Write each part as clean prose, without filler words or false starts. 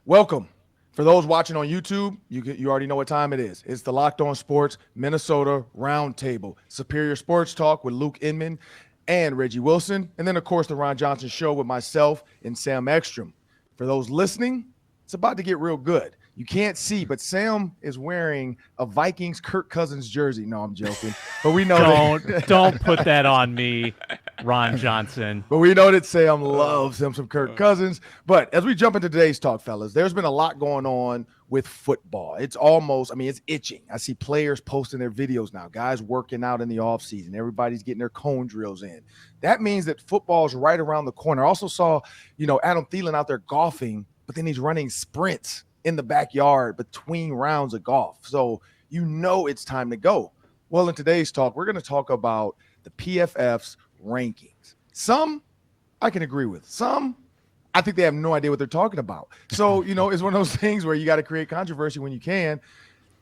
Welcome. For those watching on YouTube, you already know what time it is. It's the Locked On Sports Minnesota Roundtable. Superior Sports Talk with Luke Inman and Reggie Wilson. And then, of course, the Ron Johnson Show with myself and Sam Ekstrom. For those listening, it's about to get real good. You can't see, but Sam is wearing a Vikings Kirk Cousins jersey. No, I'm joking. But we know don't put that on me, Ron Johnson. But we know that Sam loves him some Kirk Cousins. But as we jump into today's talk, fellas, there's been a lot going on with football. It's it's itching. I see players posting their videos now, guys working out in the offseason. Everybody's getting their cone drills in. That means that football is right around the corner. I also saw, Adam Thielen out there golfing, but then he's running sprints in the backyard between rounds of golf. So it's time to go. Well, in today's talk, we're going to talk about the PFF's rankings. Some I can agree with. Some I think they have no idea what they're talking about. So, it's one of those things where you got to create controversy when you can.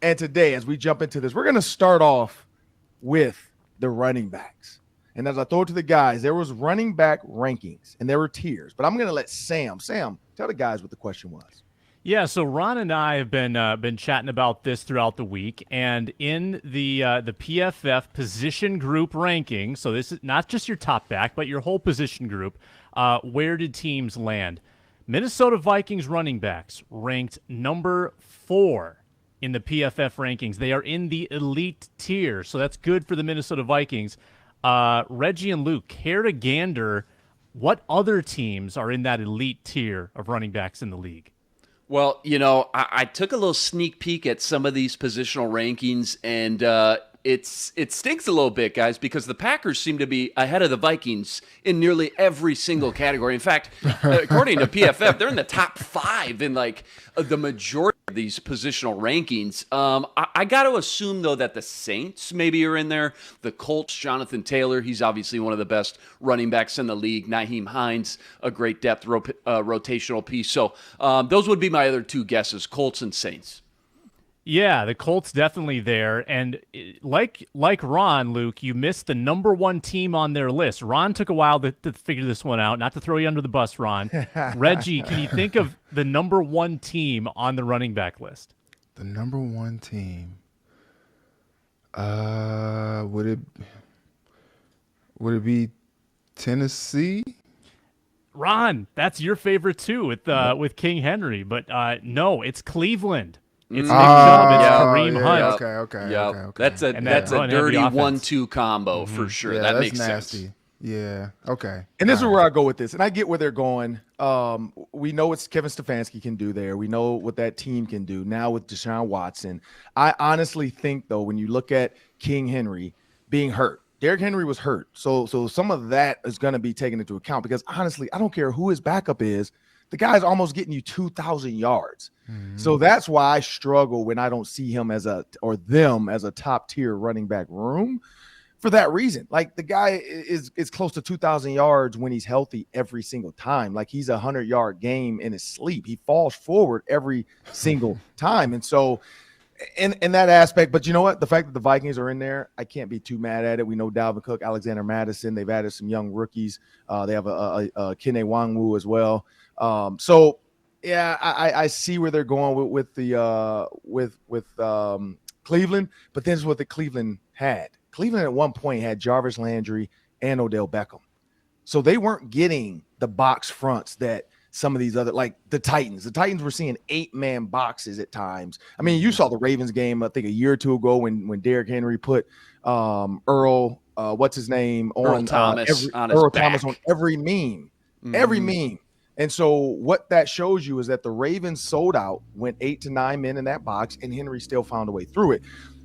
And today, as we jump into this, we're going to start off with the running backs. And as I throw it to the guys, there was running back rankings and there were tiers. But I'm going to let Sam, tell the guys what the question was. Yeah, so Ron and I have been chatting about this throughout the week, and in the PFF position group ranking, so this is not just your top back, but your whole position group, where did teams land? Minnesota Vikings running backs ranked number 4 in the PFF rankings. They are in the elite tier, so that's good for the Minnesota Vikings. Reggie and Luke, care to gander what other teams are in that elite tier of running backs in the league? Well, I took a little sneak peek at some of these positional rankings, and it stinks a little bit, guys, because the Packers seem to be ahead of the Vikings in nearly every single category. In fact, according to PFF, they're in the top 5 in the majority of these positional rankings. I got to assume, though, that the Saints maybe are in there. The Colts, Jonathan Taylor, he's obviously one of the best running backs in the league. Nyheim Hines, a great depth rotational piece. So those would be my other 2 guesses, Colts and Saints. Yeah, the Colts definitely there. And like Ron, Luke, you missed the number 1 team on their list. Ron took a while to figure this one out, not to throw you under the bus, Ron. Reggie, can you think of the number 1 team on the running back list? The number 1 team. Would it be Tennessee? Ron, that's your favorite too with King Henry, but no, it's Cleveland. It's Nick Chubb, it's Kareem Hunt. Okay. That's a dirty 1-2 combo for sure. Yeah, that that's makes nasty. sense. Yeah. Okay. And this is where I go with this, and I get where they're going. We know what Kevin Stefanski can do there. We know what that team can do now with Deshaun Watson. I honestly think, though, when you look at King Henry being hurt, Derrick Henry was hurt. So some of that is going to be taken into account because, honestly, I don't care who his backup is. The guy's almost getting you 2,000 yards. Mm-hmm. So that's why I struggle when I don't see him as them as a top-tier running back room for that reason. Like, the guy is close to 2,000 yards when he's healthy every single time. Like, he's a 100-yard game in his sleep. He falls forward every single time. And so in that aspect, but you know what? The fact that the Vikings are in there, I can't be too mad at it. We know Dalvin Cook, Alexander Madison. They've added some young rookies. They have a Kene Nwangwu as well. I see where they're going with Cleveland, but this is what the Cleveland had. Cleveland at one point had Jarvis Landry and Odell Beckham. So they weren't getting the box fronts that some of these other, like the Titans. The Titans were seeing 8-man boxes at times. I mean, you saw the Ravens game, I think a year or two ago when Derrick Henry put Earl Thomas on every meme. Mm-hmm. Every meme. And so what that shows you is that the Ravens sold out, went 8 to 9 men in that box, and Henry still found a way through it.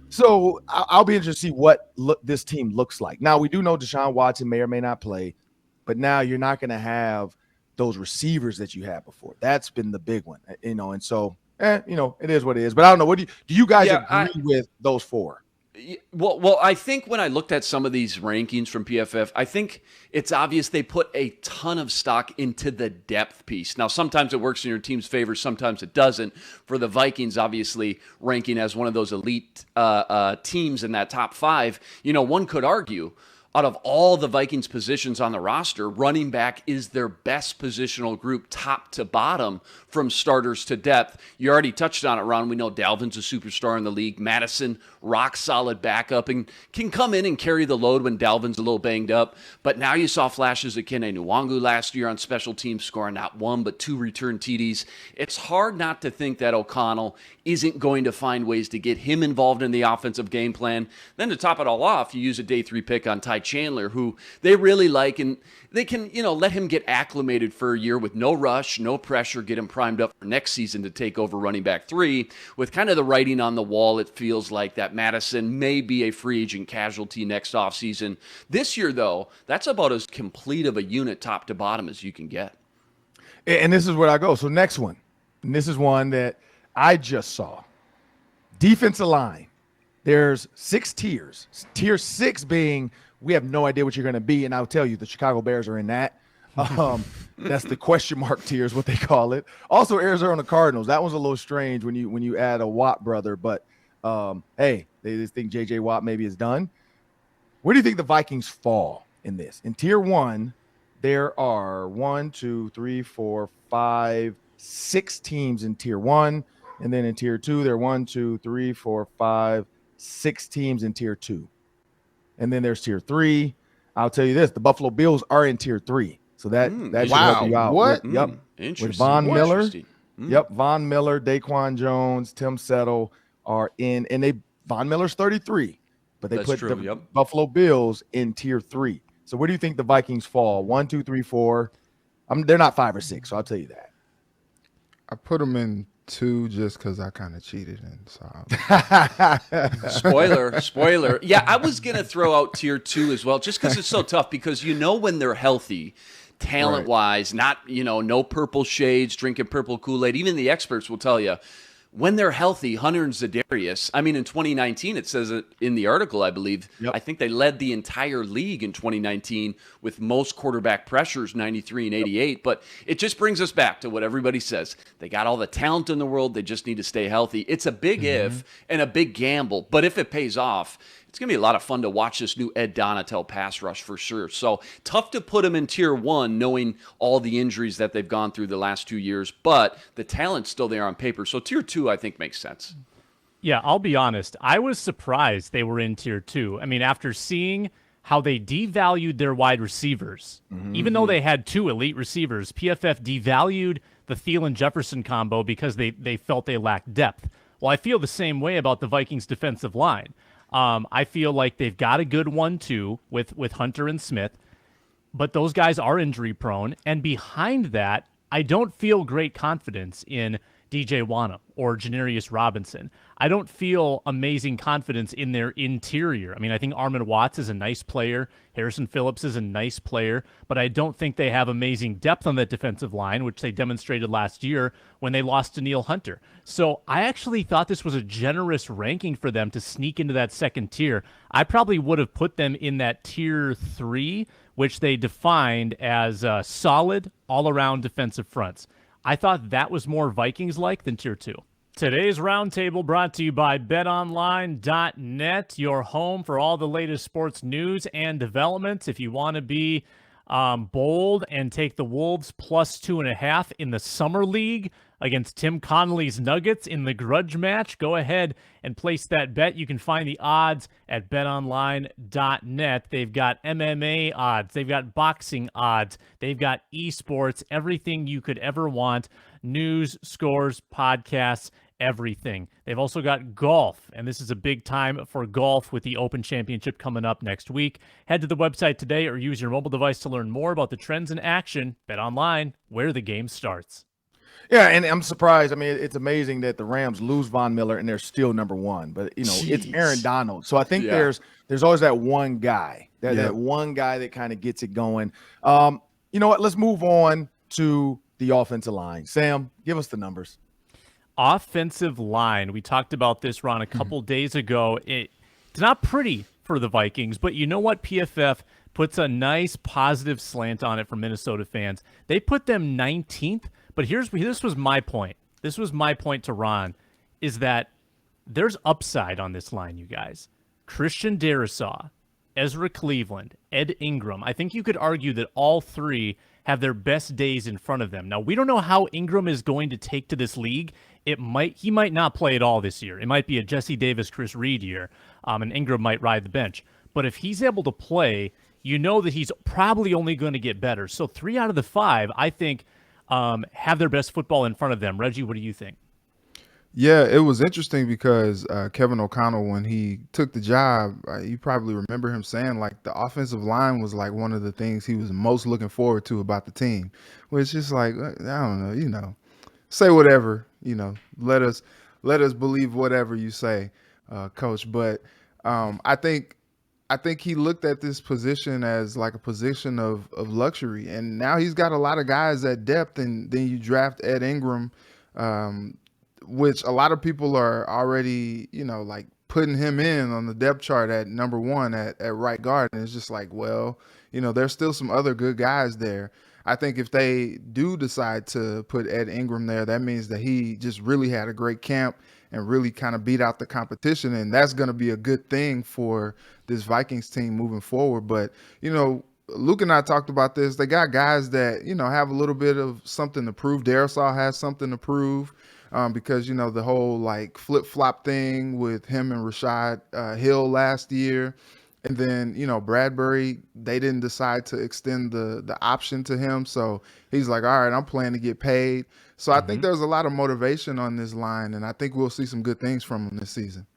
So I'll be interested to see what this team looks like. Now, we do know Deshaun Watson may or may not play, but now you're not going to have those receivers that you had before. That's been the big one, and so, it is what it is. But I don't know. What do you guys agree with those 4? Well, I think when I looked at some of these rankings from PFF, I think it's obvious they put a ton of stock into the depth piece. Now, sometimes it works in your team's favor, sometimes it doesn't. For the Vikings, obviously, ranking as one of those elite teams in that top 5, one could argue, out of all the Vikings positions on the roster, running back is their best positional group, top to bottom, from starters to depth. You already touched on it, Ron. We know Dalvin's a superstar in the league. Madison, rock solid backup, and can come in and carry the load when Dalvin's a little banged up. But now you saw flashes of Kene Nwangu last year on special teams, scoring not one but 2 return TDs. It's hard not to think that O'Connell isn't going to find ways to get him involved in the offensive game plan. Then to top it all off, you use a day 3 pick on Ty Chandler, who they really like, and they can, let him get acclimated for a year with no rush, no pressure, get him primed up for next season to take over running back 3. With kind of the writing on the wall, it feels like that Madison may be a free agent casualty next offseason. This year, though, that's about as complete of a unit top to bottom as you can get. And this is where I go. So next one, and this is one that I just saw. Defensive line. There's 6 tiers. Tier 6 being we have no idea what you're going to be, and I'll tell you, the Chicago Bears are in that. That's the question mark tier is what they call it. Also, Arizona Cardinals. That one's a little strange when you add a Watt brother, but hey, they just think J.J. Watt maybe is done. Where do you think the Vikings fall in this? In tier 1, there are 1, 2, 3, 4, 5, 6 teams in tier 1, and then in tier 2, there are 1, 2, 3, 4, 5, 6 teams in tier 2. And then there's tier 3. I'll tell you this, the Buffalo Bills are in tier 3. So that should help you out. What? With Von Miller. Yep, Von Miller, Daquan Jones, Tim Settle are in, and Von Miller's 33, but they put the Buffalo Bills in tier 3. So where do you think the Vikings fall? 1, 2, 3, 4. They're not 5 or 6, so I'll tell you that. I put them in 2 just because I kind of cheated, and so spoiler. Yeah, I was gonna throw out tier 2 as well, just because it's so tough. Because when they're healthy, talent-wise, not no purple shades, drinking purple Kool-Aid. Even the experts will tell you when they're healthy. Hunter and za'darius. I mean, in 2019, it says it in the article, I believe. Yep. I think they led the entire league in 2019 with most quarterback pressures, 93 and 88. Yep. But it just brings us back to what everybody says. They got all the talent in the world. They just need to stay healthy. It's a big if and a big gamble. But if it pays off, it's going to be a lot of fun to watch this new Ed Donatel pass rush for sure. So tough to put them in tier 1, knowing all the injuries that they've gone through the last 2 years, but the talent's still there on paper. So tier 2, I think, makes sense. Yeah, I'll be honest. I was surprised they were in tier 2. I mean, after seeing how they devalued their wide receivers, even though they had 2 elite receivers, PFF devalued the Thielen-Jefferson combo because they felt they lacked depth. Well, I feel the same way about the Vikings defensive line. I feel like they've got a good 1-2 with Hunter and Smith, but those guys are injury prone. And behind that, I don't feel great confidence in DJ Wanham or Janarius Robinson. I don't feel amazing confidence in their interior. I mean, I think Armand Watts is a nice player. Harrison Phillips is a nice player, but I don't think they have amazing depth on that defensive line, which they demonstrated last year when they lost to Neil Hunter. So I actually thought this was a generous ranking for them to sneak into that second tier. I probably would have put them in that tier 3, which they defined as solid all-around defensive fronts. I thought that was more Vikings-like than tier 2. Today's roundtable brought to you by betonline.net, your home for all the latest sports news and developments. If you want to be bold and take the Wolves plus 2.5 in the Summer League against Tim Connolly's Nuggets in the grudge match, go ahead and place that bet. You can find the odds at betonline.net. They've got MMA odds. They've got boxing odds. They've got esports, everything you could ever want. News, scores, podcasts, everything. They've also got golf, and this is a big time for golf with the Open Championship coming up next week. Head to the website today or use your mobile device to learn more about the trends in action. Bet online, where the game starts. Yeah, and I'm surprised. I mean, it's amazing that the Rams lose Von Miller and they're still number 1. But, it's Aaron Donald. So I think there's always that one guy, that one guy that kind of gets it going. You know what? Let's move on to the offensive line. Sam, give us the numbers. Offensive line. We talked about this, Ron, a couple days ago. It's not pretty for the Vikings, but you know what? PFF puts a nice positive slant on it for Minnesota fans. They put them 19th, but this was my point. This was my point to Ron, is that there's upside on this line, you guys. Christian Darrisaw, Ezra Cleveland, Ed Ingram. I think you could argue that all three have their best days in front of them. Now, we don't know how Ingram is going to take to this league. He might not play at all this year. It might be a Jesse Davis, Chris Reed year, and Ingram might ride the bench. But if he's able to play, you know that he's probably only going to get better. So 3 out of the 5, I think, have their best football in front of them. Reggie, what do you think? Yeah, it was interesting because Kevin O'Connell, when he took the job, you probably remember him saying like the offensive line was like one of the things he was most looking forward to about the team. Which is like, I don't know, say whatever, let us believe whatever you say, coach. But I think he looked at this position as like a position of luxury, and now he's got a lot of guys at depth, and then you draft Ed Ingram, which a lot of people are already, like putting him in on the depth chart at number 1 at right guard. And it's just like, well, there's still some other good guys there. I think if they do decide to put Ed Ingram there, that means that he just really had a great camp and really kind of beat out the competition. And that's going to be a good thing for this Vikings team moving forward. But, Luke and I talked about this. They got guys that, have a little bit of something to prove. Darrisaw has something to prove. Because, the whole like flip-flop thing with him and Rashad Hill last year. And then, Bradbury, they didn't decide to extend the option to him. So he's like, all right, I'm planning to get paid. So I think there's a lot of motivation on this line, and I think we'll see some good things from him this season.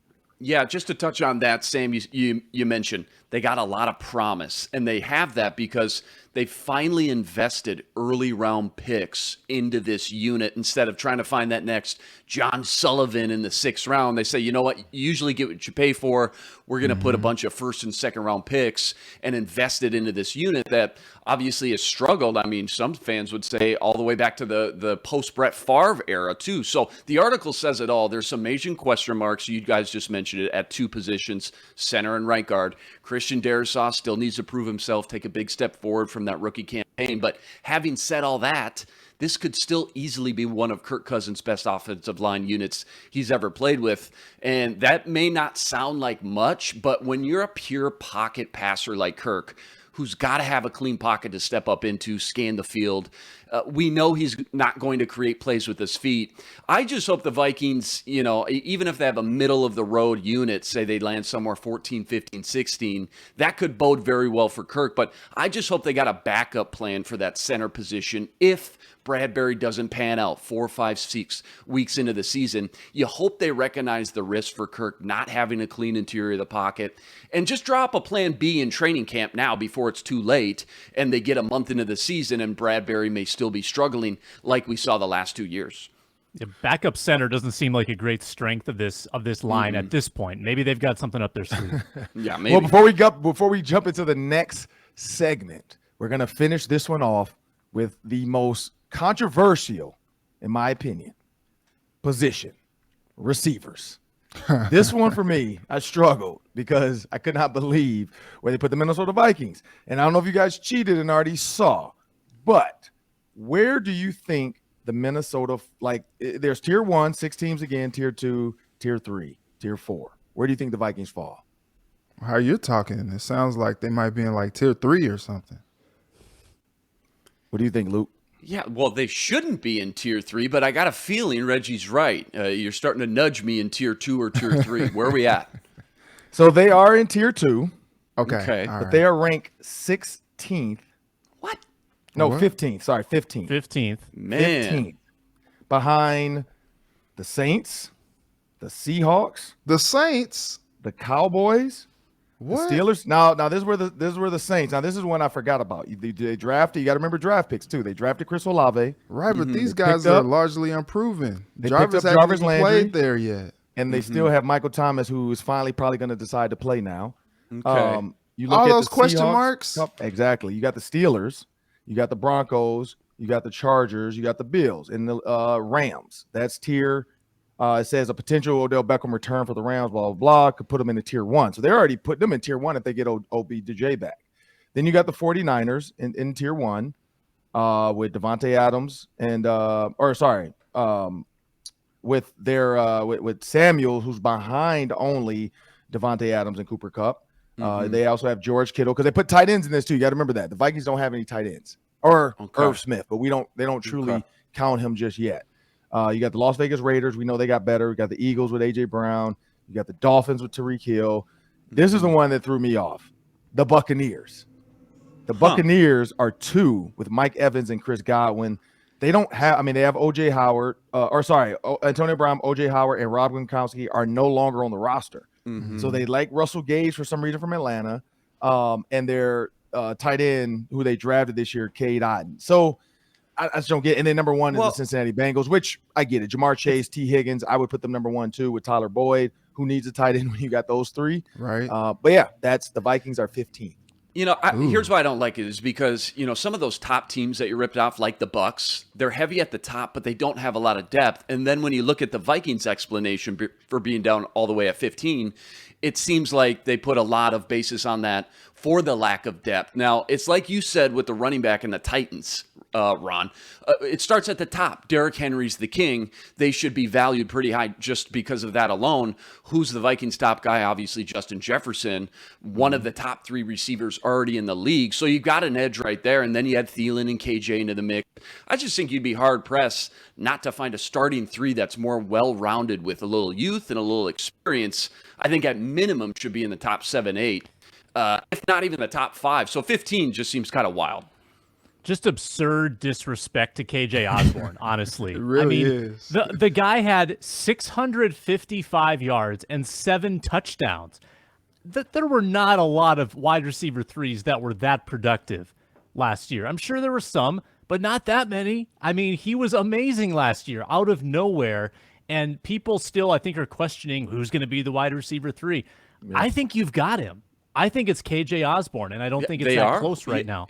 Yeah, just to touch on that, Sam, you mentioned they got a lot of promise, and they have that because they finally invested early round picks into this unit instead of trying to find that next John Sullivan in the 6th round. They say, you know what, you usually get what you pay for. We're going to put a bunch of 1st and 2nd round picks and invest it into this unit that obviously has struggled. I mean, some fans would say all the way back to the post-Brett Favre era too. So the article says it all. There's some major question marks. You guys just mentioned it at 2 positions, center and right guard. Christian Darrisaw still needs to prove himself, take a big step forward from that rookie campaign. But having said all that, this could still easily be one of Kirk Cousins' best offensive line units he's ever played with. And that may not sound like much, but when you're a pure pocket passer like Kirk, who's got to have a clean pocket to step up into, scan the field, we know he's not going to create plays with his feet. I just hope the Vikings, even if they have a middle-of-the-road unit, say they land somewhere 14, 15, 16, that could bode very well for Kirk. But I just hope they got a backup plan for that center position if Bradbury doesn't pan out 4, 5, 6 weeks into the season. You hope they recognize the risk for Kirk not having a clean interior of the pocket and just drop a plan B in training camp now before it's too late and they get a month into the season and Bradbury may still be struggling like we saw the last 2 years. Yeah, backup center doesn't seem like a great strength of this line at this point. Maybe they've got something up their sleeve. Yeah, maybe. Well, before we jump into the next segment, we're gonna finish this one off with the most controversial, in my opinion, position: receivers. This one for me, I struggled because I could not believe where they put the Minnesota Vikings. And I don't know if you guys cheated and already saw, but where do you think the Minnesota, there's tier 1, 6 teams again, tier 2, tier 3, tier 4. Where do you think the Vikings fall? How you're talking, it sounds like they might be in like tier 3 or something. What do you think, Luke? Yeah, well, they shouldn't be in tier 3, but I got a feeling Reggie's right. You're starting to nudge me in tier 2 or tier 3. Where are we at? So they are in tier 2. Okay. But they are ranked 16th. What? No, What? 15th. Sorry, 15th. 15th. Man. 15th. Behind the Saints, the Seahawks, The Saints. the Cowboys, What? the Steelers. Now this is where the Saints. Now this is one I forgot about. They drafted. You got to remember draft picks too. They drafted Chris Olave, Right, but these They guys picked are up- largely unproven. they Jarvis picked up hasn't Jarvis even Landry. played there yet. and they still have Michael Thomas, who is finally probably going to decide to play now. Okay. You look All at those the question Seahawks. marks? Yep, exactly. You got the Steelers, you got the Broncos, you got the Chargers, you got the Bills, and the Rams. That's tier. It says a potential Odell Beckham return for the Rams, blah, blah, blah, could put them into tier 1. So they're already putting them in tier 1 if they get OBJ back. Then you got the 49ers in tier 1 with Devontae Adams and with their with Samuel, who's behind only Devontae Adams and Cooper Kupp. They also have George Kittle because they put tight ends in this too. You got to remember that the Vikings don't have any tight ends or Irv Smith, but they don't truly count him just yet. You got the Las Vegas Raiders. We know they got better. We got the Eagles with A.J. Brown. You got the Dolphins with Tyreek Hill. This is the one that threw me off. The Buccaneers. The Buccaneers are 2 with Mike Evans and Chris Godwin. They don't have – they have O.J. Howard Antonio Brown, O.J. Howard, and Rob Gronkowski are no longer on the roster. So they like Russell Gage for some reason from Atlanta, and their tight end who they drafted this year, Cade Otton. So I just don't get it. And then number 1 is the Cincinnati Bengals, which I get it. Jamar Chase, T. Higgins, I would put them number 1 too with Tyler Boyd. Who needs a tight end when you got those 3? Right. But yeah, that's the Vikings are 15. Here's why I don't like it is because, some of those top teams that you ripped off, like the Bucks, they're heavy at the top, but they don't have a lot of depth. And then when you look at the Vikings explanation for being down all the way at 15, it seems like they put a lot of basis on that for the lack of depth. Now, it's like you said with the running back and the Titans, Ron. It starts at the top. Derrick Henry's the king. They should be valued pretty high just because of that alone. Who's the Vikings' top guy? Obviously, Justin Jefferson, one of the top 3 receivers already in the league. So you've got an edge right there. And then you add Thielen and KJ into the mix. I just think you'd be hard-pressed not to find a starting 3 that's more well-rounded with a little youth and a little experience. I think at minimum should be in the top 7, 8, if not even the top 5. So 15 just seems kind of wild. Just absurd disrespect to KJ Osborne, honestly. It really is. The guy had 655 yards and 7 touchdowns. There were not a lot of wide receiver 3s that were that productive last year. I'm sure there were some, but not that many. He was amazing last year out of nowhere, and people still, I think, are questioning who's going to be the wide receiver 3. Yeah. I think you've got him. I think it's KJ Osborne, and I don't think it's that close right now.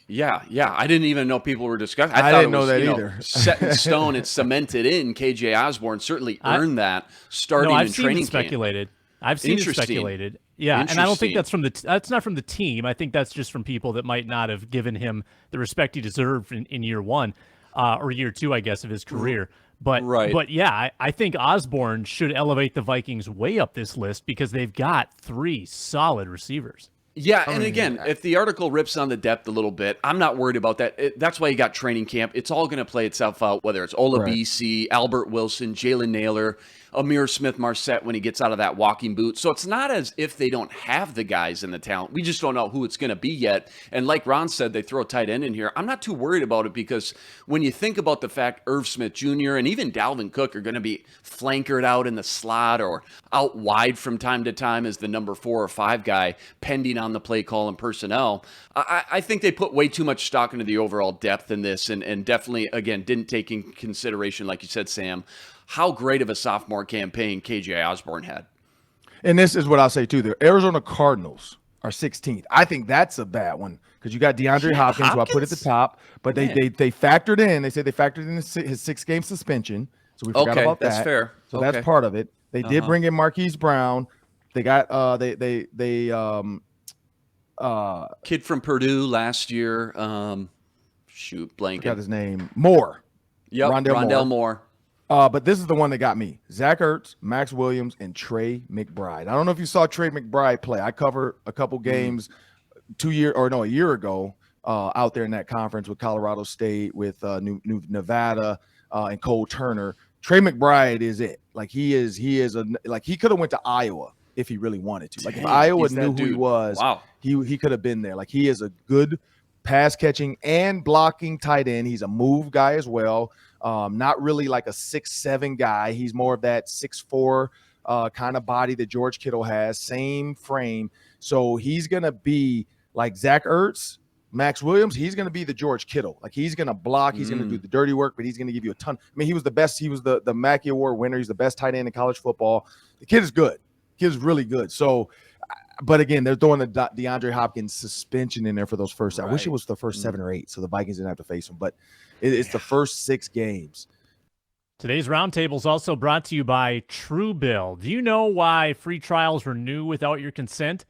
Yeah. I didn't even know people were discussing. I didn't know that either. Set in stone, it's cemented in. KJ Osborne certainly earned that starting in training camp. I've seen it speculated. Yeah, and I don't think that's that's not from the team. I think that's just from people that might not have given him the respect he deserved in year 1 or year 2, I guess, of his career. But yeah, I think Osborne should elevate the Vikings way up this list because they've got 3 solid receivers. Yeah, and again, if the article rips on the depth a little bit, I'm not worried about that. That's why you got training camp. It's all going to play itself out, whether it's Olabisi, Albert Wilson, Jalen Naylor, Amir Smith-Marset when he gets out of that walking boot. So it's not as if they don't have the guys and the talent. We just don't know who it's going to be yet. And like Ron said, they throw a tight end in here. I'm not too worried about it because when you think about the fact Irv Smith Jr. and even Dalvin Cook are going to be flankered out in the slot or out wide from time to time as the number 4 or 5 guy, pending on the play call and personnel, I think they put way too much stock into the overall depth in this and definitely, again, didn't take in consideration, like you said, Sam, how great of a sophomore campaign KJ Osborne had. And this is what I'll say, too. The Arizona Cardinals are 16th. I think that's a bad one because you got DeAndre Hopkins, who I put at the top, but they factored in. They said they factored in his 6-game suspension, so we forgot about that. That's fair. So that's part of it. They did bring in Marquise Brown. They got kid from Purdue last year. Blanket. Got his name. Moore. Yep, Rondell Moore. But this is the one that got me. Zach Ertz, Max Williams, and Trey McBride. I don't know if you saw Trey McBride play. I covered a couple games a year ago out there in that conference with Colorado State, with New Nevada, and Cole Turner. Trey McBride is it. Like he could have went to Iowa if he really wanted to. Like if Iowa knew who he was, he could have been there. Like he is a good pass catching and blocking tight end. He's a move guy as well. Not really like a 6'7" guy. He's more of that 6'4" kind of body that George Kittle has, same frame. So he's going to be like Zach Ertz, Max Williams. He's going to be the George Kittle. Like he's going to block. He's going to do the dirty work, but he's going to give you a ton. I mean, he was the best. He was the Mackey Award winner. He's the best tight end in college football. The kid is good. The kid is really good. So, but again, they're throwing the DeAndre Hopkins suspension in there for those first. Right. I wish it was the first 7 or 8, so the Vikings didn't have to face him. But it's the first 6 games. Today's roundtable is also brought to you by Truebill. Do you know why free trials renew without your consent?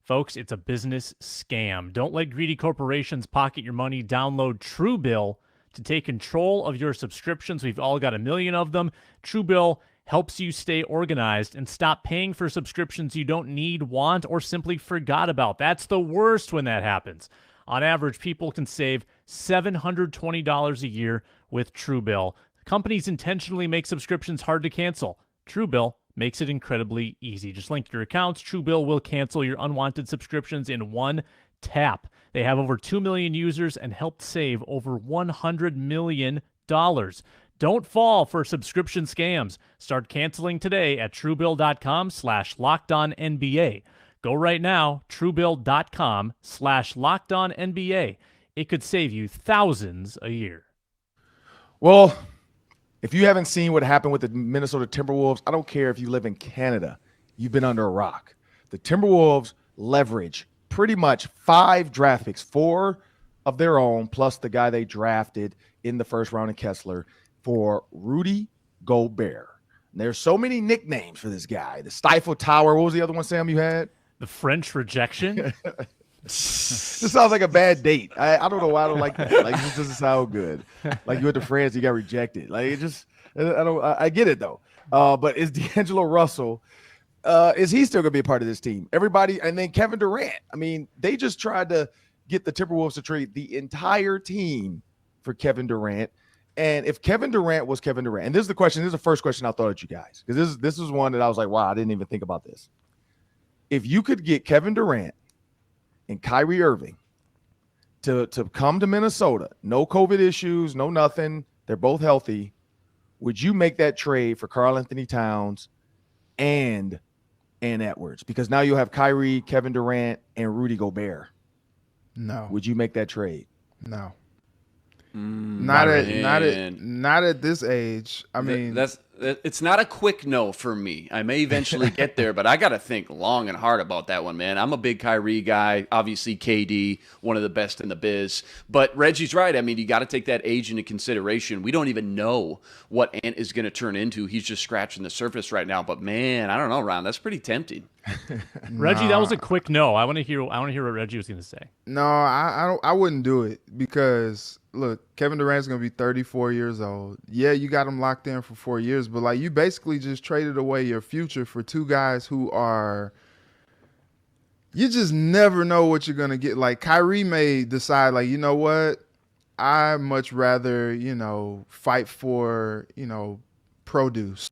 Folks, it's a business scam. Don't let greedy corporations pocket your money. Download Truebill to take control of your subscriptions. We've all got a million of them. Truebill helps you stay organized and stop paying for subscriptions you don't need, want, or simply forgot about. That's the worst when that happens. On average, people can save $720 a year with Truebill. Companies intentionally make subscriptions hard to cancel. Truebill makes it incredibly easy. Just link your accounts. Truebill will cancel your unwanted subscriptions in one tap. They have over 2 million users and helped save over $100 million. Don't fall for subscription scams. Start canceling today at Truebill.com/LockedOnNBA. Go right now, Truebill.com/LockedOnNBA. It could save you thousands a year. Well, if you haven't seen what happened with the Minnesota Timberwolves, I don't care if you live in Canada, you've been under a rock. The Timberwolves leverage pretty much 5 draft picks, 4 of their own, plus the guy they drafted in the first round in Kessler, for Rudy Gobert. And there's so many nicknames for this guy. The Stifle Tower. What was the other one, Sam, you had? The French rejection? This sounds like a bad date. I don't know why I don't like that. Like, this doesn't sound good. Like, you went to France, you got rejected. Like, it just, I get it though. But is D'Angelo Russell, is he still gonna be a part of this team? Everybody, and then Kevin Durant. I mean, they just tried to get the Timberwolves to trade the entire team for Kevin Durant. And if Kevin Durant was Kevin Durant, and this is the question, this is the first question I'll throw at you guys, because this is one that I was like, wow, I didn't even think about this. If you could get Kevin Durant and Kyrie Irving to come to Minnesota, no COVID issues, no nothing, they're both healthy, would you make that trade for Karl-Anthony Towns and Edwards? Because now you'll have Kyrie, Kevin Durant, and Rudy Gobert. No. Would you make that trade? No. Not at this age. I mean, it's not a quick no for me. I may eventually get there, but I got to think long and hard about that one, man. I'm a big Kyrie guy. Obviously, KD, one of the best in the biz. But Reggie's right. I mean, you got to take that age into consideration. We don't even know what Ant is going to turn into. He's just scratching the surface right now. But man, I don't know, Ron. That's pretty tempting. Reggie, that was a quick no. I want to hear what Reggie was going to say. No, I wouldn't do it because look, Kevin Durant's going to be 34 years old. Yeah, you got him locked in for 4 years, but like you basically just traded away your future for 2 guys who are, you just never know what you're going to get. Like Kyrie may decide like, you know what? I much rather, fight for, produce.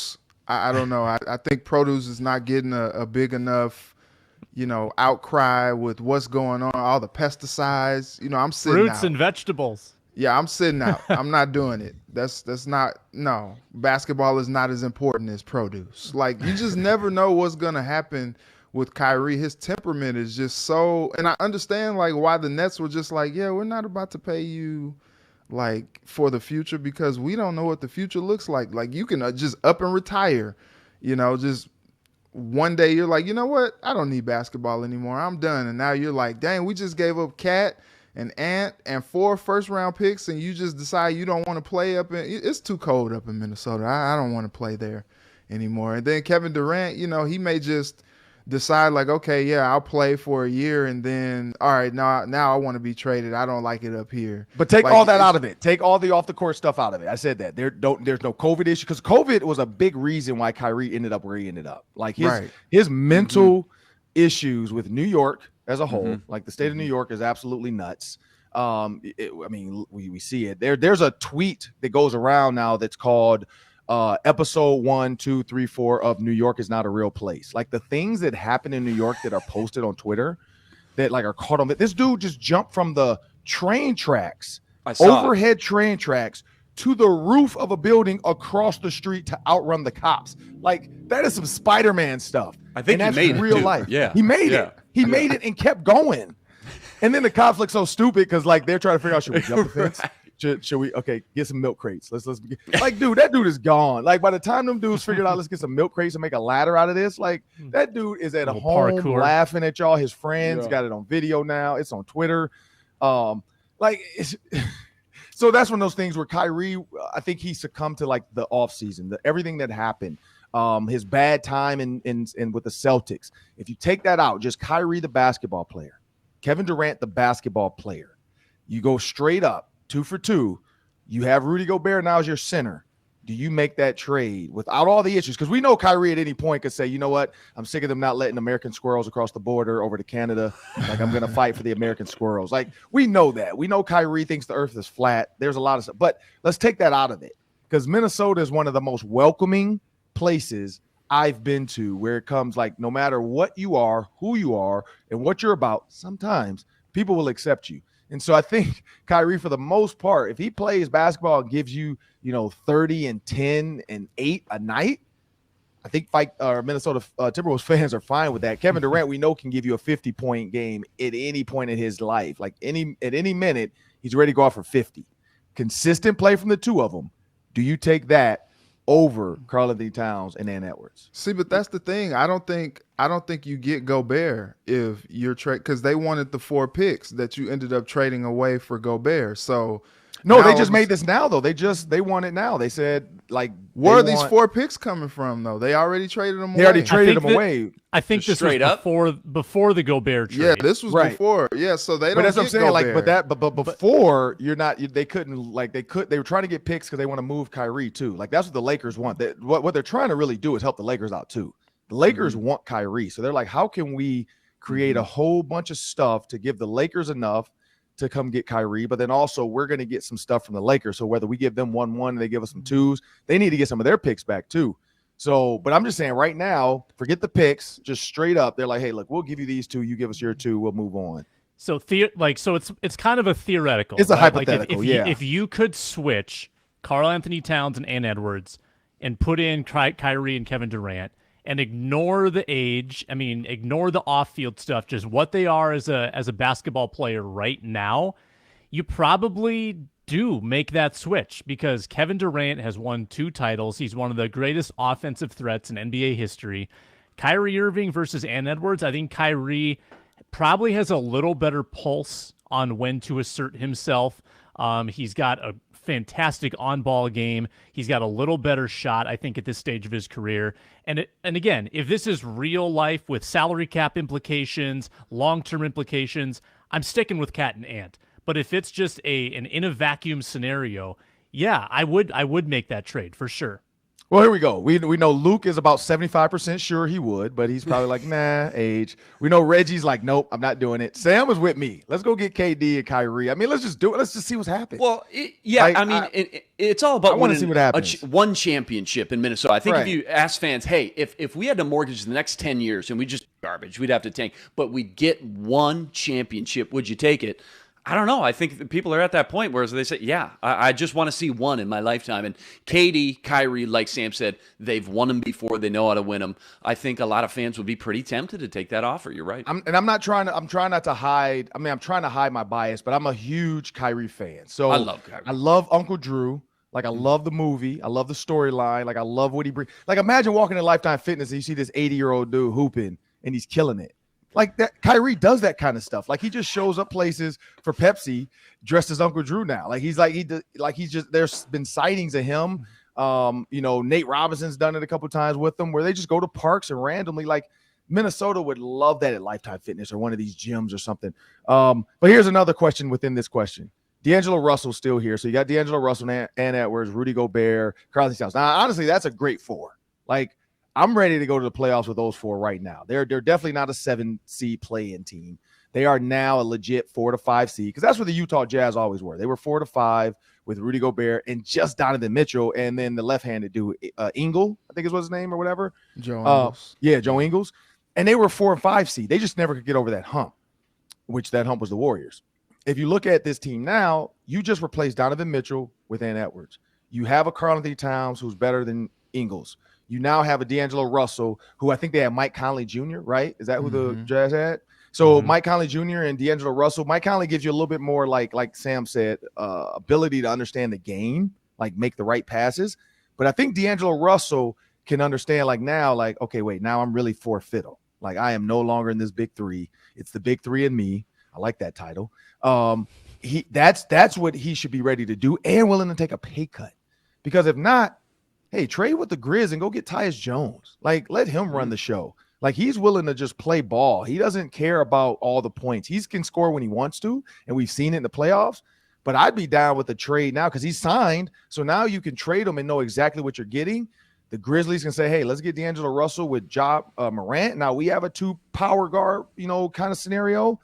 I don't know. I think produce is not getting a big enough, outcry with what's going on, all the pesticides. I'm sitting Fruits out. and vegetables. Yeah, I'm sitting out. I'm not doing it. That's not, no. Basketball is not as important as produce. Like, you just never know what's going to happen with Kyrie. His temperament is just so, and I understand, like, why the Nets were just like, yeah, we're not about to pay you, like, for the future because we don't know what the future looks like. Like, you can just up and retire, just one day you're like, you know what? I don't need basketball anymore. I'm done. And now you're like, dang, we just gave up Cat and Ant and 4 first-round picks, and you just decide you don't want to play up in – it's too cold up in Minnesota. I don't want to play there anymore. And then Kevin Durant, he may just decide like, okay, yeah, I'll play for a year, and then, all right, now I want to be traded. I don't like it up here. But take all that out of it. Take all the off-the-court stuff out of it. I said that. There's no COVID issue because COVID was a big reason why Kyrie ended up where he ended up. Like his mental issues with New York – as a whole, like the state of New York is absolutely nuts. We see it. There's a tweet that goes around now that's called episode 1, 2, 3, 4 of New York is not a real place. Like the things that happen in New York that are posted on Twitter that like are caught on. This dude just jumped from the train tracks, overhead train tracks, to the roof of a building across the street to outrun the cops. Like that is some Spider-Man stuff. I think he made real it too. life. Yeah, he made it. He made it and kept going. And then the cops look so stupid because like they're trying to figure out, should we jump the fence? Should we get some milk crates? Let's like, dude, that dude is gone. Like by the time them dudes figured out, let's get some milk crates and make a ladder out of this. Like that dude is at home parkour, laughing at y'all. His friends got it on video now. It's on Twitter. So that's one of those things where Kyrie, I think he succumbed to like the offseason, everything that happened. His bad time in with the Celtics. If you take that out, just Kyrie the basketball player, Kevin Durant the basketball player, you go straight up 2 for 2. You have Rudy Gobert now as your center. do you make that trade without all the issues? Because we know Kyrie at any point could say, you know what, I'm sick of them not letting American squirrels across the border over to Canada. Like, I'm going to fight for the American squirrels. Like, we know that. We know Kyrie thinks the earth is flat. There's a lot of stuff. But let's take that out of it, because Minnesota is one of the most welcoming places I've been to, where it comes like no matter what you are, who you are, and what you're about, sometimes people will accept you. And so I think Kyrie, for the most part, if he plays basketball and gives you, 30 and 10 and 8 a night, I think Minnesota Timberwolves fans are fine with that. Kevin Durant, we know, can give you a 50-point game at any point in his life. Like at any minute, he's ready to go off for 50. Consistent play from the two of them. Do you take that over Karl-Anthony Towns and Ant Edwards? See, but that's the thing. I don't think you get Gobert if you're because they wanted the 4 picks that you ended up trading away for Gobert. So no, they just made this now though. They want it now. They said like, where are these 4 picks coming from though? They already traded them away. They already traded them away. I think this was before the Gobert trade. Yeah, this was before. Yeah, so they don't. But that's what I'm saying. Gobert. But before you're not. They couldn't. They were trying to get picks because they want to move Kyrie too. Like, that's what the Lakers want. What they're trying to really do is help the Lakers out too. The Lakers want Kyrie, so they're like, how can we create a whole bunch of stuff to give the Lakers enough to come get Kyrie, but then also we're going to get some stuff from the Lakers. So whether we give them 1-1 and they give us some 2s, they need to get some of their picks back too. So, but I'm just saying right now, forget the picks, just straight up. They're like, hey, look, we'll give you these 2. You give us your 2. We'll move on. So it's kind of a theoretical. It's a right? hypothetical, Like if you could switch Karl-Anthony Towns and Ant Edwards and put in Kyrie and Kevin Durant and ignore the age, ignore the off-field stuff, just what they are as a basketball player right now, you probably do make that switch, because Kevin Durant has won 2 titles. He's one of the greatest offensive threats in NBA history. Kyrie Irving versus Ant Edwards, I think Kyrie probably has a little better pulse on when to assert himself. He's got a fantastic on-ball game. He's got a little better shot, I think, at this stage of his career. And again, if this is real life with salary cap implications, long-term implications, I'm sticking with Cat and Ant. But if it's just an in a vacuum scenario, yeah, I would make that trade for sure. Well, here we go. We know Luke is about 75% sure he would, but he's probably like, nah, age. We know Reggie's like, nope, I'm not doing it. Sam was with me. Let's go get KD and Kyrie. Let's just do it. Let's just see what's happening. Well, it's all about winning see what happens. One championship in Minnesota. I think if you ask fans, hey, if we had to mortgage the next 10 years and we just garbage, we'd have to tank, but we'd get one championship, would you take it? I don't know. I think people are at that point where they say, yeah, I just want to see one in my lifetime. And KD, Kyrie, like Sam said, they've won them before. They know how to win them. I think a lot of fans would be pretty tempted to take that offer. You're right. I'm trying not to hide. I'm trying to hide my bias, but I'm a huge Kyrie fan. So I love Kyrie. I love Uncle Drew. Like, I love the movie. I love the storyline. Like, I love what he brings. Like, imagine walking in Lifetime Fitness and you see this 80-year-old dude hooping and he's killing it. Like that, Kyrie does that kind of stuff. Like, he just shows up places for Pepsi dressed as Uncle Drew now. Like, there's been sightings of him. Nate Robinson's done it a couple times with them, where they just go to parks and randomly, like, Minnesota would love that at Lifetime Fitness or one of these gyms or something. But here's another question within this question. D'Angelo Russell's still here. So you got D'Angelo Russell, Ant Edwards, Rudy Gobert, Karl-Anthony Towns. Now, honestly, that's a great 4. Like, I'm ready to go to the playoffs with those 4 right now. They're definitely not a 7-seed play-in team. They are now a legit 4 to 5 seed, because that's where the Utah Jazz always were. They were 4 to 5 with Rudy Gobert and just Donovan Mitchell, and then the left-handed dude, Ingle, I think is what his name or whatever. Joe Ingles. Yeah, Joe Ingles. And they were 4 and 5 seed. They just never could get over that hump, which that hump was the Warriors. If you look at this team now, you just replaced Donovan Mitchell with Ant Edwards. You have a Karl-Anthony Towns who's better than Ingles. You now have a D'Angelo Russell, who I think they have Mike Conley Jr., right? Is that who the Jazz had? So Mike Conley Jr. and D'Angelo Russell. Mike Conley gives you a little bit more, like Sam said, ability to understand the game, like make the right passes. But I think D'Angelo Russell can understand, like, now, like, okay, wait, now I'm really 4 fiddle. Like, I am no longer in this big 3. It's the big 3 and me. I like that title. That's what he should be ready to do and willing to take a pay cut. Because if not, hey, trade with the Grizz and go get Tyus Jones. Like, let him run the show. Like, he's willing to just play ball. He doesn't care about all the points. He can score when he wants to, and we've seen it in the playoffs. But I'd be down with the trade now because he's signed. So now you can trade him and know exactly what you're getting. The Grizzlies can say, hey, let's get D'Angelo Russell with Morant. Now we have a 2 power guard, kind of scenario.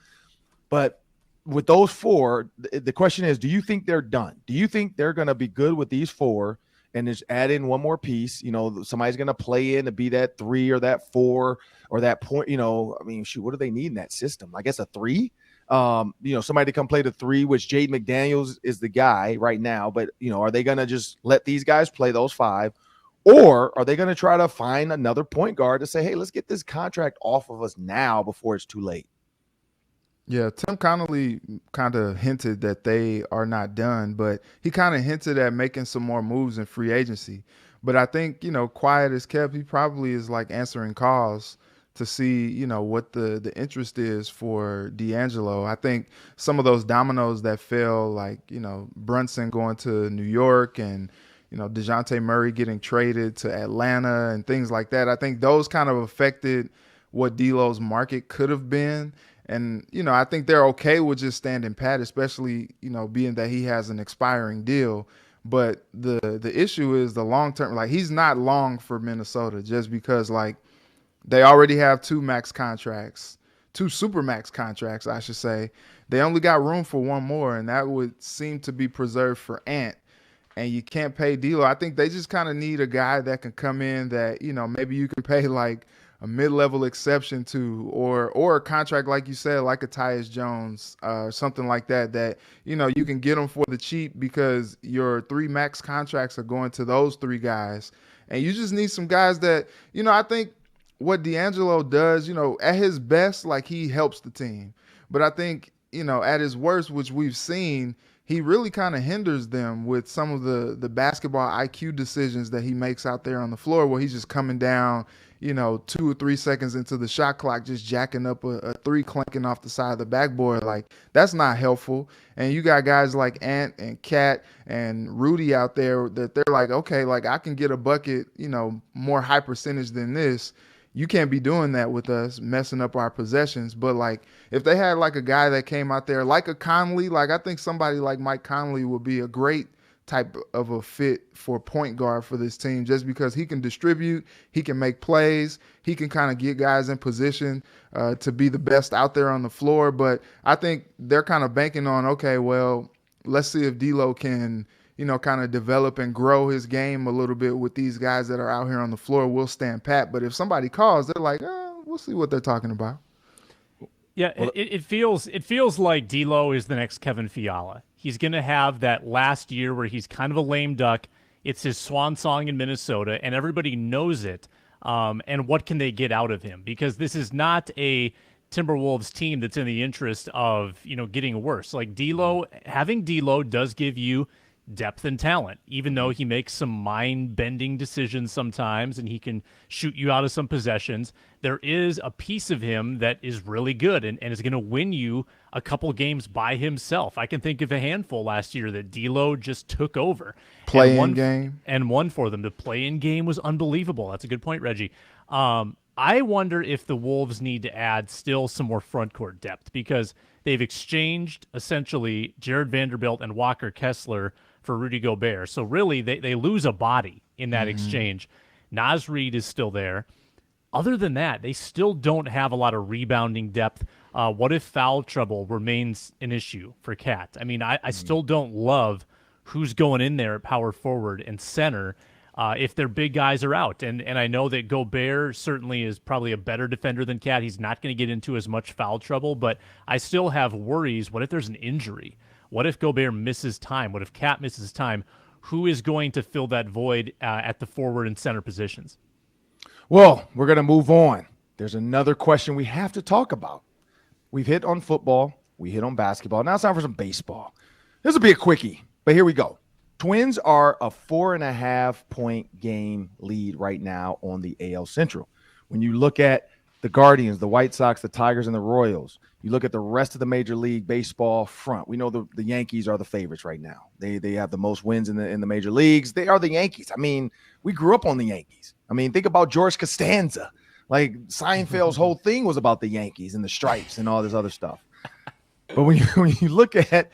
But with those 4, the question is, do you think they're done? Do you think they're going to be good with these 4 and just add in one more piece? Somebody's going to play in to be that 3 or that 4 or that point. What do they need in that system? I guess a 3. Somebody to come play the 3, which Jaden McDaniels is the guy right now. But, are they going to just let these guys play those 5? Or are they going to try to find another point guard to say, hey, let's get this contract off of us now before it's too late? Yeah, Tim Connolly kind of hinted that they are not done, but he kind of hinted at making some more moves in free agency. But I think, quiet as kept, he probably is like answering calls to see, what the interest is for D'Angelo. I think some of those dominoes that fell, like, Brunson going to New York and, DeJounte Murray getting traded to Atlanta and things like that. I think those kind of affected what D'Lo's market could have been. And, I think they're okay with just standing pat, especially, being that he has an expiring deal. But the issue is the long term. Like, he's not long for Minnesota just because, like, they already have 2 max contracts, 2 super max contracts, I should say. They only got room for 1 more, and that would seem to be preserved for Ant. And you can't pay D'Lo. I think they just kind of need a guy that can come in that, maybe you can pay like a mid-level exception to, or a contract, like you said, like a Tyus Jones, something like that, you can get them for the cheap because your 3 max contracts are going to those 3 guys. And you just need some guys that, I think what D'Angelo does, at his best, like, he helps the team. But I think, at his worst, which we've seen, he really kind of hinders them with some of the basketball IQ decisions that he makes out there on the floor, where he's just coming down, 2 or 3 seconds into the shot clock, just jacking up a 3 clanking off the side of the backboard. Like, that's not helpful. And you got guys like Ant and Cat and Rudy out there that they're like, okay, like, I can get a bucket, more high percentage than this. You can't be doing that with us, messing up our possessions. But, like, if they had, like, a guy that came out there like a Conley, like, I think somebody like Mike Conley would be a great type of a fit for point guard for this team, just because he can distribute, he can make plays, he can kind of get guys in position to be the best out there on the floor. But I think they're kind of banking on, okay, well, let's see if D'Lo can – kind of develop and grow his game a little bit with these guys that are out here on the floor. We'll stand pat. But if somebody calls, they're like, we'll see what they're talking about. Yeah, it feels like D'Lo is the next Kevin Fiala. He's going to have that last year where he's kind of a lame duck. It's his swan song in Minnesota, and everybody knows it. And what can they get out of him? Because this is not a Timberwolves team that's in the interest of, getting worse. Like, having D'Lo does give you depth and talent, even though he makes some mind-bending decisions sometimes and he can shoot you out of some possessions. There is a piece of him that is really good and is going to win you a couple games by himself. I can think of a handful last year that D'Lo just took over. Play-in game. And won for them. The play-in game was unbelievable. That's a good point, Reggie. I wonder if the Wolves need to add still some more front court depth, because they've exchanged essentially Jared Vanderbilt and Walker Kessler for Rudy Gobert. So really, they lose a body in that exchange. Naz Reid is still there. Other than that, they still don't have a lot of rebounding depth. What if foul trouble remains an issue for Cat? I mean, I still don't love who's going in there at power forward and center if their big guys are out. And I know that Gobert certainly is probably a better defender than Cat. He's not going to get into as much foul trouble, but I still have worries. What if there's an injury? What if Gobert misses time? What if Cat misses time? Who is going to fill that void at the forward and center positions? Well, we're going to move on. There's another question we have to talk about. We've hit on football. We hit on basketball. Now it's time for some baseball. This will be a quickie, but here we go. Twins are a 4.5-point game lead right now on the AL Central. When you look at the Guardians, the White Sox, the Tigers, and the Royals, you look at the rest of the Major League Baseball front. We know the Yankees are the favorites right now. They have the most wins in the major leagues. They are the Yankees. I mean, we grew up on the Yankees. I mean, think about George Costanza. Like, Seinfeld's whole thing was about the Yankees and the stripes and all this other stuff. But when you look at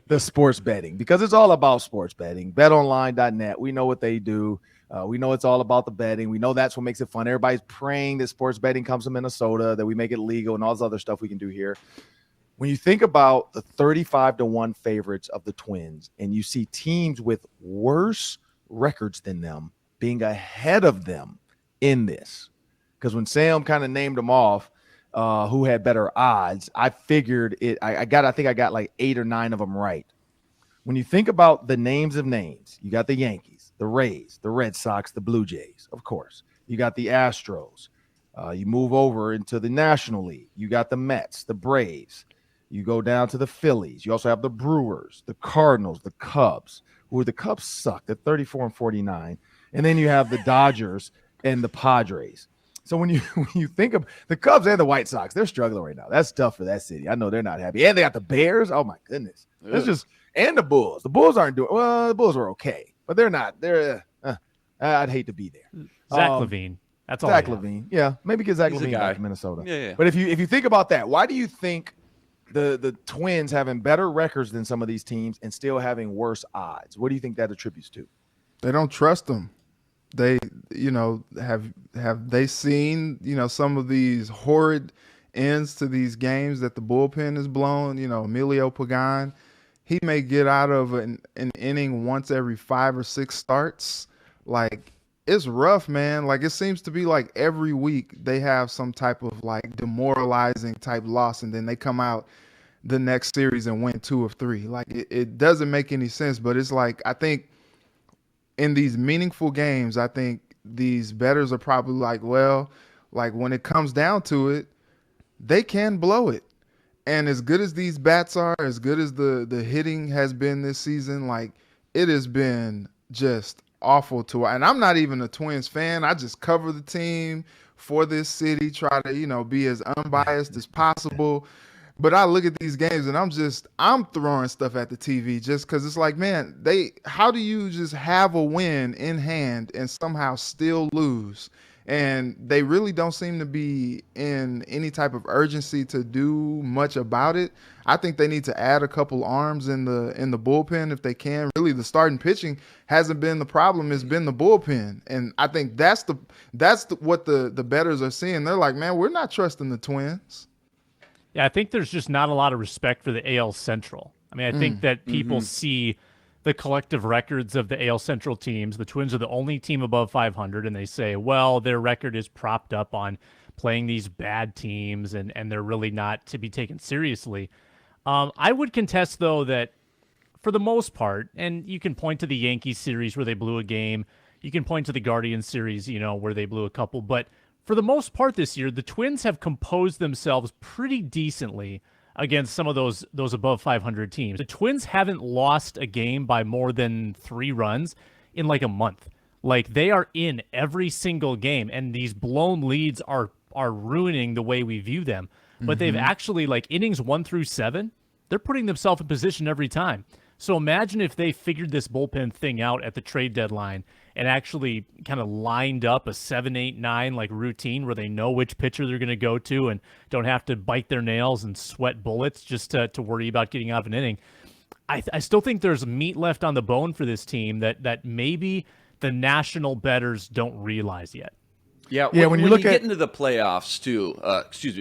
the sports betting, because it's all about sports betting. BetOnline.net. We know what they do. We know it's all about the betting. We know that's what makes it fun. Everybody's praying that sports betting comes to Minnesota, that we make it legal and all this other stuff we can do here. When you think about the 35-1 favorites of the Twins and you see teams with worse records than them being ahead of them in this, because when Sam kind of named them off, who had better odds, I figured it. I think I got like 8 or 9 of them right. When you think about the names of names, you got the Yankees, the Rays, the Red Sox, the Blue Jays, of course. You got the Astros. You move over into the National League. You got the Mets, the Braves. You go down to the Phillies. You also have the Brewers, the Cardinals, the Cubs, who the Cubs suck. They're 34-49. And then you have the Dodgers and the Padres. So when you think of the Cubs and the White Sox, they're struggling right now. That's tough for that city. I know they're not happy. And they got the Bears. Oh, my goodness. That's just – and the Bulls. The Bulls aren't doing – well, the Bulls are okay. But they're not. I'd hate to be there. Zach LaVine. That's all. Zach LaVine. Yeah, maybe get Zach LaVine back to Minnesota. Yeah. But if you think about that, why do you think – the Twins having better records than some of these teams and still having worse odds? What do you think that attributes to? They don't trust them. They, have they seen, some of these horrid ends to these games that the bullpen is blown? Emilio Pagan, he may get out of an inning once every 5 or 6 starts. Like, it's rough, man. Like, it seems to be like every week they have some type of like demoralizing type loss, and then they come out the next series and win 2 of 3. Like, it doesn't make any sense. But it's like, I think in these meaningful games, I think these bettors are probably like, well, like when it comes down to it, they can blow it. And as good as these bats are, as good as the hitting has been this season, like, it has been just awful to. And I'm not even a Twins fan. I just cover the team for this city, try to, be as unbiased as possible. But I look at these games and I'm throwing stuff at the TV just because it's like, man, how do you just have a win in hand and somehow still lose? And they really don't seem to be in any type of urgency to do much about it. I think they need to add a couple arms in the bullpen if they can. Really, the starting pitching hasn't been the problem; it's been the bullpen, and I think that's what the bettors are seeing. They're like, man, we're not trusting the Twins. Yeah, I think there's just not a lot of respect for the AL Central. I mean, I think that people see the collective records of the AL Central teams. The Twins are the only team above 500, and they say, well, their record is propped up on playing these bad teams, and they're really not to be taken seriously. I would contest, though, that for the most part, and you can point to the Yankees series where they blew a game, you can point to the Guardians series, where they blew a couple, but for the most part this year, the Twins have composed themselves pretty decently against some of those above 500 teams. The Twins haven't lost a game by more than 3 runs in like a month. Like, they are in every single game, and these blown leads are ruining the way we view them. But they've actually, like, innings 1 through 7, they're putting themselves in position every time. So imagine if they figured this bullpen thing out at the trade deadline and actually kind of lined up a 7, 8, 9 like routine where they know which pitcher they're going to go to and don't have to bite their nails and sweat bullets just to worry about getting out of an inning. I still think there's meat left on the bone for this team that maybe the national bettors don't realize yet. Yeah, when you get into the playoffs too,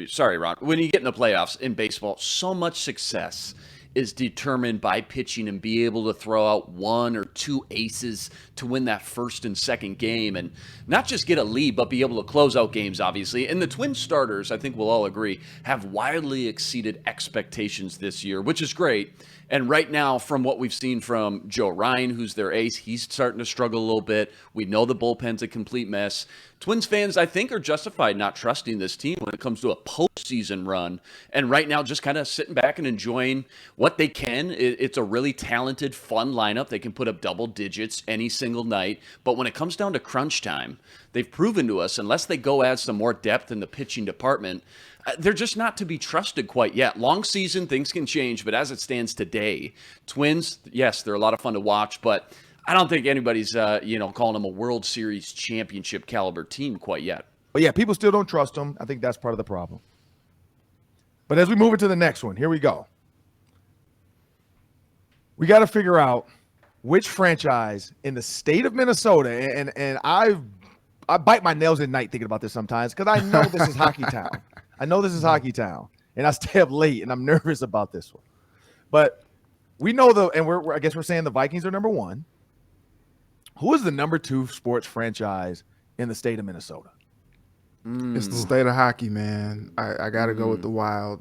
sorry, Ron. When you get in the playoffs in baseball, so much success is determined by pitching and be able to throw out 1 or 2 aces to win that first and second game and not just get a lead, but be able to close out games, obviously. And the Twin starters, I think we'll all agree, have wildly exceeded expectations this year, which is great. And right now, from what we've seen from Joe Ryan, who's their ace, he's starting to struggle a little bit. We know the bullpen's a complete mess. Twins fans, I think, are justified not trusting this team when it comes to a postseason run. And right now, just kind of sitting back and enjoying what they can. It's a really talented, fun lineup. They can put up double digits any single night. But when it comes down to crunch time, they've proven to us, unless they go add some more depth in the pitching department, they're just not to be trusted quite yet. Long season, things can change, but as it stands today, Twins, yes, they're a lot of fun to watch, but I don't think anybody's, calling them a World Series championship caliber team quite yet. But yeah, people still don't trust them. I think that's part of the problem. But as we move into the next one, here we go. We got to figure out which franchise in the state of Minnesota, and I bite my nails at night thinking about this sometimes because I know this is hockey town. I know this is hockey town, and I stay up late, and I'm nervous about this one. But we know I guess we're saying the Vikings are number one. Who is the number 2 sports franchise in the state of Minnesota? It's the state of hockey, man. I got to go with the Wild.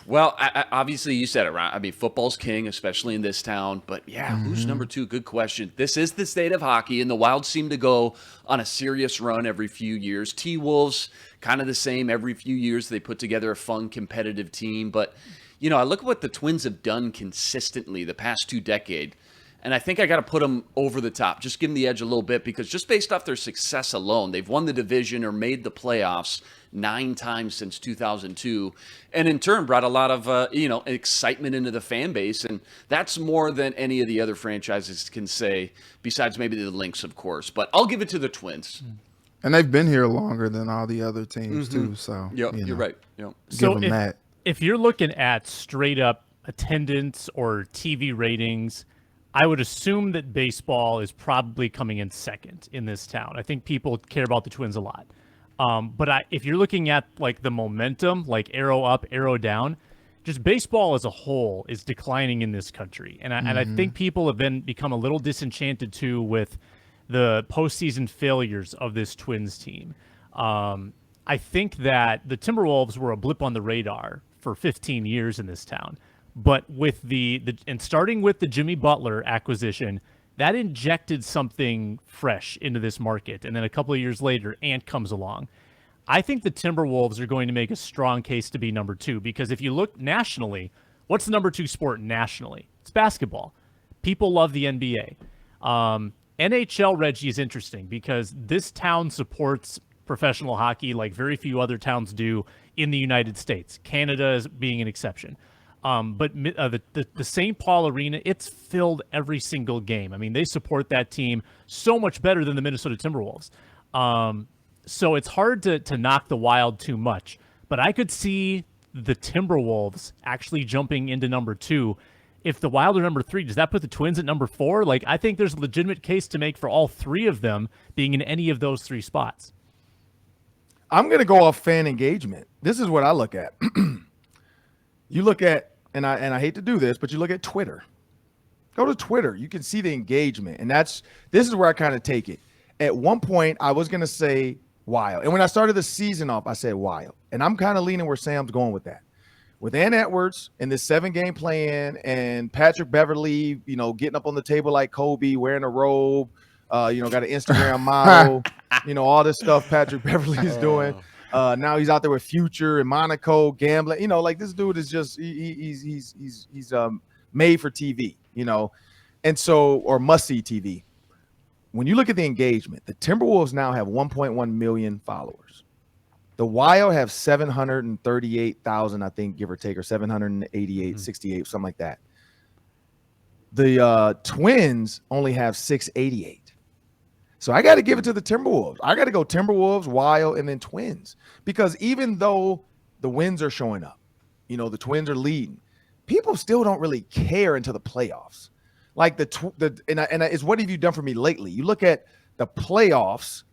Well, obviously you said it, right? I mean, football's king, especially in this town. But yeah, who's number 2? Good question. This is the state of hockey, and the Wild seem to go on a serious run every few years. T-Wolves, kind of the same every few years. They put together a fun, competitive team. But, I look at what the Twins have done consistently the past 2 decades, and I think I got to put them over the top, just give them the edge a little bit, because just based off their success alone, they've won the division or made the playoffs 9 times since 2002, and in turn brought a lot of excitement into the fan base, and that's more than any of the other franchises can say, besides maybe the Lynx, of course. But I'll give it to the Twins. And they've been here longer than all the other teams too. So you're right. Yep. So if you're looking at straight up attendance or TV ratings, I would assume that baseball is probably coming in second in this town. I think people care about the Twins a lot. But if you're looking at like the momentum, like arrow up, arrow down, just baseball as a whole is declining in this country. And I think people have become a little disenchanted too with the postseason failures of this Twins team. I think that the Timberwolves were a blip on the radar for 15 years in this town. But with and starting with the Jimmy Butler acquisition, that injected something fresh into this market. And then a couple of years later, Ant comes along. I think the Timberwolves are going to make a strong case to be number 2, because if you look nationally, what's the number 2 sport nationally? It's basketball. People love the NBA. NHL, Reggie, is interesting because this town supports professional hockey like very few other towns do in the United States. Canada is being an exception. But the St. Paul Arena, it's filled every single game. I mean, they support that team so much better than the Minnesota Timberwolves. So it's hard to knock the Wild too much. But I could see the Timberwolves actually jumping into number 2. If the Wild are number 3, does that put the Twins at number 4? Like, I think there's a legitimate case to make for all 3 of them being in any of those 3 spots. I'm going to go off fan engagement. This is what I look at. You look at, and I hate to do this, but you look at Twitter. Go to Twitter. You can see the engagement. And this is where I kind of take it. At one point, I was going to say Wild. And when I started the season off, I said Wild. And I'm kind of leaning where Sam's going with that. With Ant Edwards in this 7-game play-in and Patrick Beverly, getting up on the table like Kobe, wearing a robe, got an Instagram model, all this stuff Patrick Beverly is doing. Now he's out there with Future and Monaco gambling. Like this dude is just he's made for TV, and so or must see TV. When you look at the engagement, the Timberwolves now have 1.1 million followers. The Wild have 738,000, I think, give or take, or 788, 68, something like that. The Twins only have 688. So I got to give it to the Timberwolves. I got to go Timberwolves, Wild, and then Twins. Because even though the wins are showing up, the Twins are leading, people still don't really care until the playoffs. Like it's what have you done for me lately? You look at the playoffs,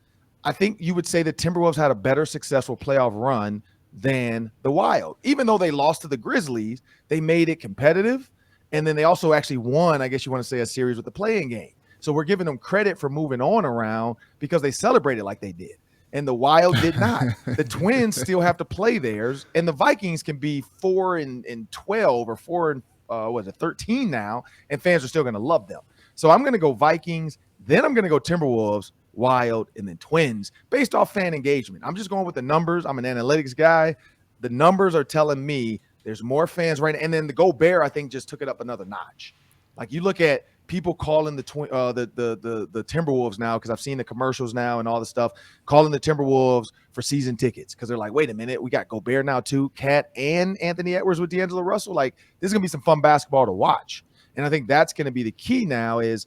I think you would say the Timberwolves had a better successful playoff run than the Wild. Even though they lost to the Grizzlies, they made it competitive. And then they also actually won, I guess you want to say, a series with the play-in game. So we're giving them credit for moving on around because they celebrated like they did. And the Wild did not. The Twins still have to play theirs. And the Vikings can be 4-12 or 4-13 now, and fans are still going to love them. So I'm going to go Vikings, then I'm going to go Timberwolves, Wild, and then Twins based off fan engagement. I'm just going with the numbers. I'm an analytics guy. The numbers are telling me there's more fans right now. And then the Gobert, I think, just took it up another notch. Like you look at people calling the Timberwolves now, because I've seen the commercials now and all the stuff, calling the Timberwolves for season tickets because they're like, wait a minute, we got Gobert now too, Cat and Anthony Edwards with D'Angelo Russell. Like this is gonna be some fun basketball to watch, and I think that's gonna be the key now. Is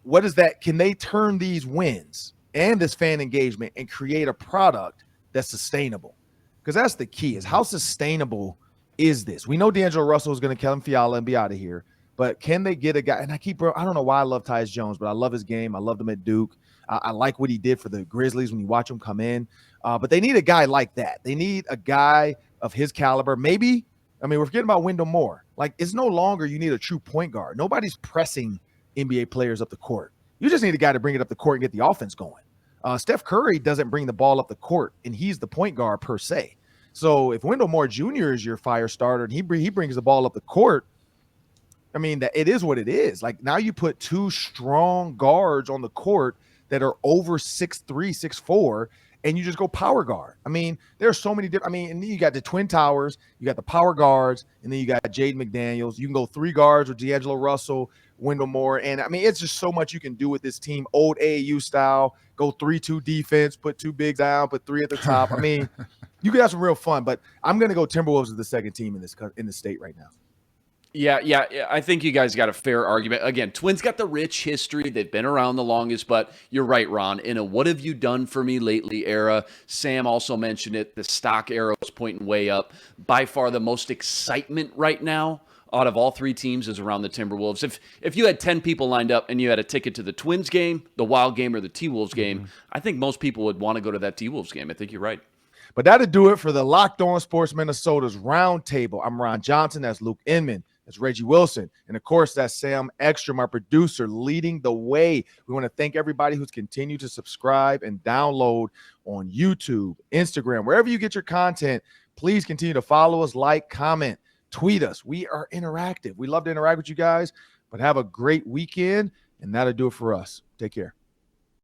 what is that? Can they turn these wins and this fan engagement and create a product that's sustainable? Because that's the key: is how sustainable is this? We know D'Angelo Russell is going to Kevin Fiala and be out of here, but can they get a guy? And I don't know why I love Tyus Jones, but I love his game. I loved him at Duke. I like what he did for the Grizzlies when you watch him come in. But they need a guy like that. They need a guy of his caliber. Maybe, we're forgetting about Wendell Moore. Like, it's no longer you need a true point guard. Nobody's pressing NBA players up the court. You just need a guy to bring it up the court and get the offense going. Steph Curry doesn't bring the ball up the court, and he's the point guard per se. So if Wendell Moore Jr. is your fire starter and he brings the ball up the court, that it is what it is. Like, now you put two strong guards on the court that are over 6'3", 6'4", and you just go power guard. There are so many different. And then you got the Twin Towers, you got the power guards, and then you got Jaden McDaniels. You can go three guards with D'Angelo Russell, Wendell Moore, and it's just so much you can do with this team. Old AAU style, go 3-2 defense, put two bigs down, put three at the top. You could have some real fun. But I'm going to go Timberwolves as the second team in the state right now. Yeah, I think you guys got a fair argument. Again, Twins got the rich history. They've been around the longest, but you're right, Ron. In a what have you done for me lately era, Sam also mentioned it, the stock arrow is pointing way up. By far the most excitement right now out of all three teams is around the Timberwolves. If you had 10 people lined up and you had a ticket to the Twins game, the Wild game, or the T-Wolves game, I think most people would want to go to that T-Wolves game. I think you're right. But that'll do it for the Locked On Sports Minnesota's Roundtable. I'm Ron Johnson. That's Luke Inman. That's Reggie Wilson. And, of course, that's Sam Ekstrom, our producer, leading the way. We want to thank everybody who's continued to subscribe and download on YouTube, Instagram, wherever you get your content. Please continue to follow us, like, comment, tweet us. We are interactive. We love to interact with you guys. But have a great weekend, and that'll do it for us. Take care.